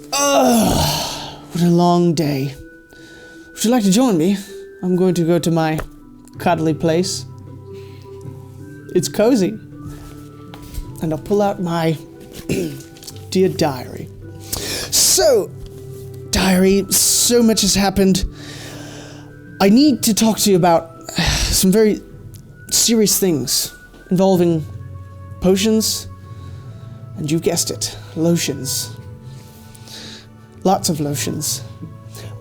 What a long day. Would you like to join me? I'm going to go to my cuddly place. It's cozy. And I'll pull out my dear diary. So, diary, so much has happened. I need to talk to you about some very serious things involving potions, and you guessed it, lotions. Lots of lotions,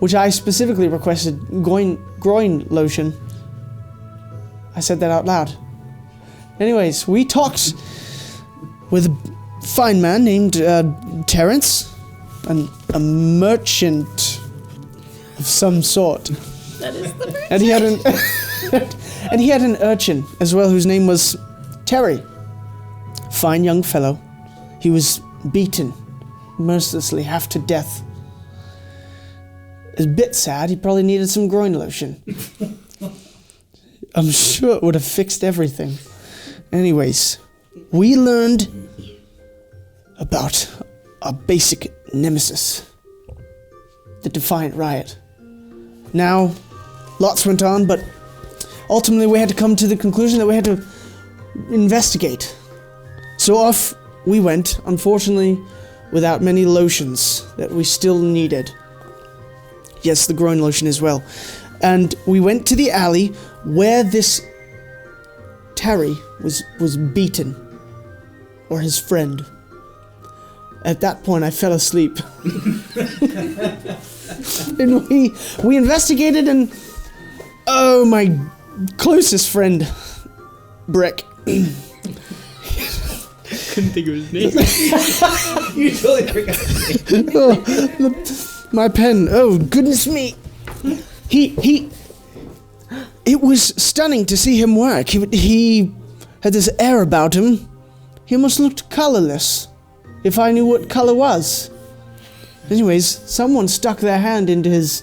which I specifically requested groin lotion. I said that out loud. Anyways, we talked with a fine man named Terrence, a merchant of some sort. That is the merchant. And he had an urchin as well, whose name was Terry. Fine young fellow. He was beaten mercilessly, half to death. It's a bit sad. He probably needed some groin lotion. I'm sure it would have fixed everything. Anyways, we learned about our basic nemesis, the Defiant Riot. Now, lots went on, but ultimately we had to come to the conclusion that we had to investigate. So off we went, unfortunately, without many lotions that we still needed. Yes, the groin lotion as well. And we went to the alley where this Terry was beaten, or his friend. At that point, I fell asleep. And we investigated, and oh, my closest friend, Brick. Couldn't think of his name. You totally forgot his name. My pen. Oh, goodness me. It was stunning to see him work. He had this air about him. He almost looked colorless, if I knew what color was. Anyways, someone stuck their hand into his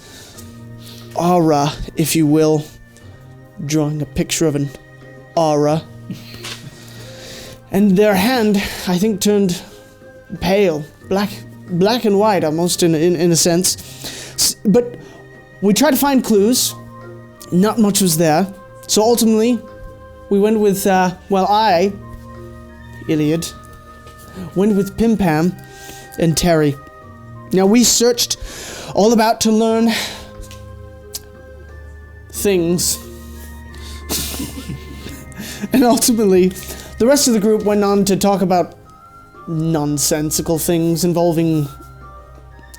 aura, if you will. Drawing a picture of an aura. And their hand, I think, turned pale. Black and white, almost, in a sense. But we tried to find clues. Not much was there. So ultimately, we went with, I, Ilyad, went with Pim Pam and Terry. Now, we searched all about to learn things. And ultimately, the rest of the group went on to talk about nonsensical things involving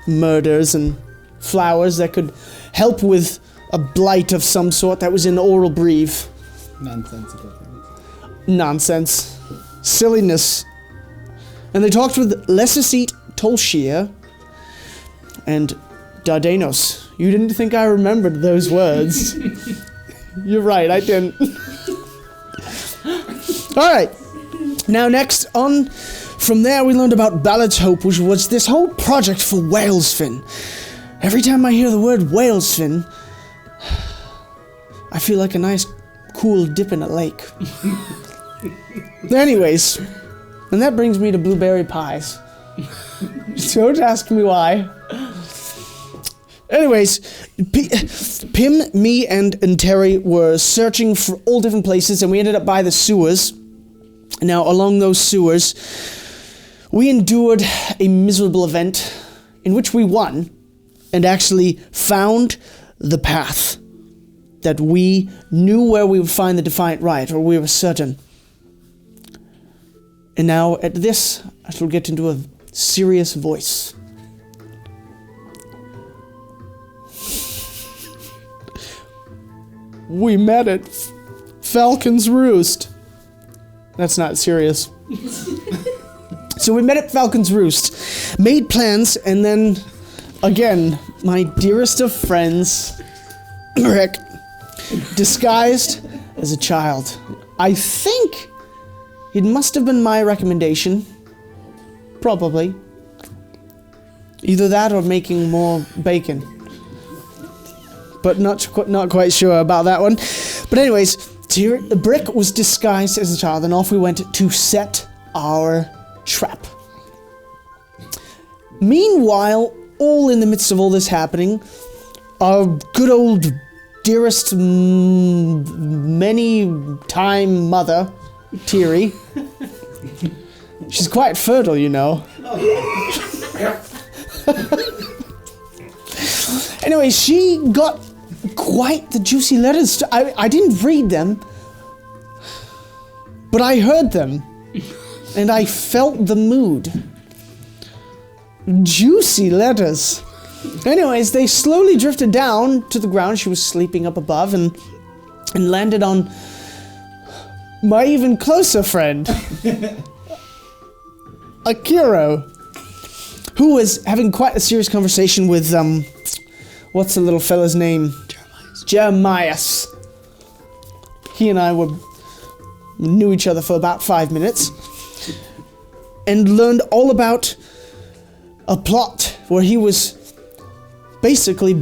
murders and flowers that could help with a blight of some sort that was in Oral Breve. Nonsensical things. Nonsense. Silliness. And they talked with Lessesit Tolshir and Dardanos. You didn't think I remembered those words. You're right, I didn't. Alright. Now next, on from there we learned about Ballad's Hope, which was this whole project for Whalesfin. Every time I hear the word Whalesfin, I feel like a nice, cool dip in a lake. Anyways, and that brings me to blueberry pies. Don't ask me why. Anyways, Pim, me, and Terry were searching for all different places, and we ended up by the sewers. Now, along those sewers, we endured a miserable event in which we won and actually found the path that we knew where we would find the Defiant Riot, or we were certain. And now, at this, I shall get into a serious voice. We met at Falcon's Roost. That's not serious. So we met at Falcon's Roost, made plans, and then, again, my dearest of friends, Rick, disguised as a child. I think it must have been my recommendation. Probably. Either that or making more bacon. But not quite sure about that one. But anyways, Brick was disguised as a child, and off we went to set our trap. Meanwhile, all in the midst of all this happening, our good old dearest many-time mother, Teary, she's quite fertile, you know. Anyway, she got quite the juicy letters. I didn't read them, but I heard them, and I felt the mood. Juicy letters. Anyways, they slowly drifted down to the ground. She was sleeping up above and landed on my even closer friend, Akiro, who was having quite a serious conversation with, what's the little fella's name? Jeremias. He and I knew each other for about 5 minutes and learned all about a plot where he was basically,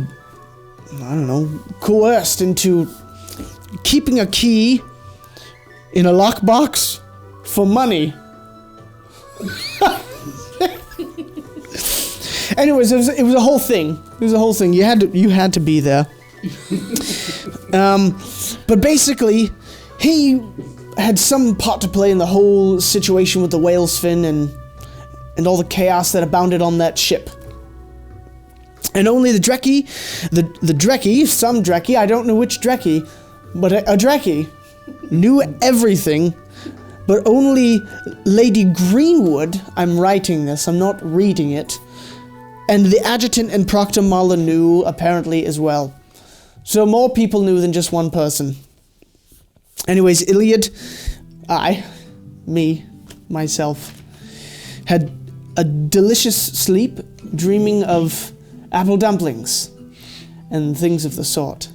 I don't know, coerced into keeping a key in a lockbox for money. Anyways, it was a whole thing. It was a whole thing. You had to be there. But basically, he had some part to play in the whole situation with the whale's fin and all the chaos that abounded on that ship. And only the Drekkie, some Drekkie, I don't know which Drekkie, but a Drekkie knew everything, but only Lady Greenwood, I'm writing this, I'm not reading it, and the Adjutant and Proctor Muller knew apparently as well. So more people knew than just one person. Anyways, Ilyad, myself, had a delicious sleep, dreaming of apple dumplings and things of the sort,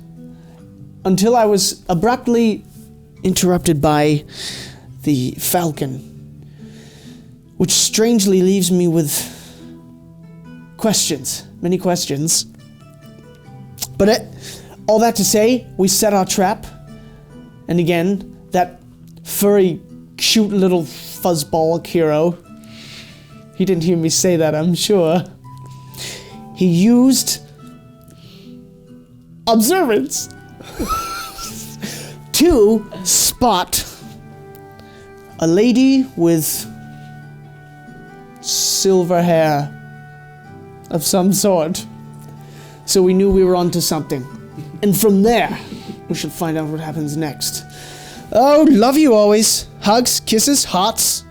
until I was abruptly interrupted by the Falcon, which strangely leaves me with questions, many questions. But all that to say, we set our trap, and again, that furry, cute little fuzzball hero, he didn't hear me say that, I'm sure. He used observance to spot a lady with silver hair of some sort. So we knew we were onto something. And from there, we should find out what happens next. Oh, love you always. Hugs, kisses, hearts,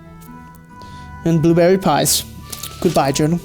and blueberry pies. Goodbye, Journal.